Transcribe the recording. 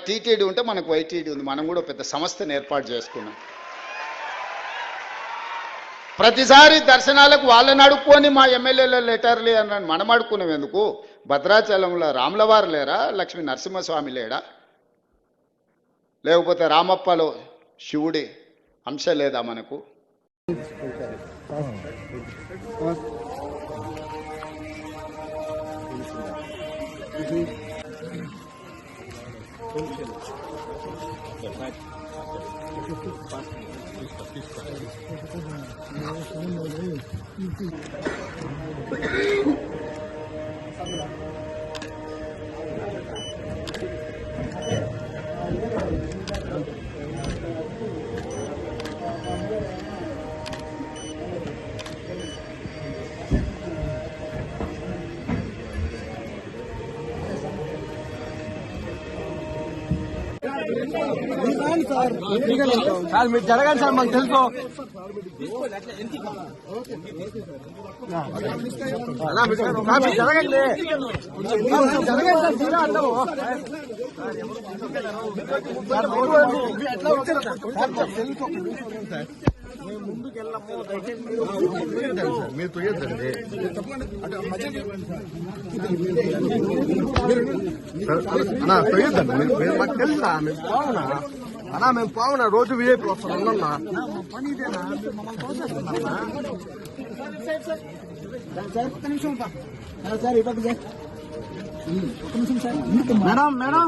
TTD ఉంటే మనకు YTD ఉంది. మనం కూడా పెద్ద సంస్థను ఏర్పాటు చేసుకున్నాం. ప్రతిసారి దర్శనాలకు వాళ్ళని అడుక్కొని మా ఎమ్మెల్యేల లెటర్లే అన్నాను. మనం అడుక్కున్నాం ఎందుకు? భద్రాచలంలో రాములవారు లేరా? లక్ష్మీ నరసింహస్వామి లేడా? లేకపోతే రామప్పలో శివుడి అంశ లేదా మనకు? సార్ మీరు జరగండి సార్, మాకు తెలుసు. జరగండి జరగండి సార్, తీరా అంటాము. ముందుకు వెళ్ళము, మీరు తొయ్యొద్దండి. అన్నా తొయ్యొద్దండి, మీరు మాకు తెలుసా? మేము పోవునా అన్నా, మేము పోవునా, రోజు విఐపీ వస్తాం. అన్నా మేడం మేడం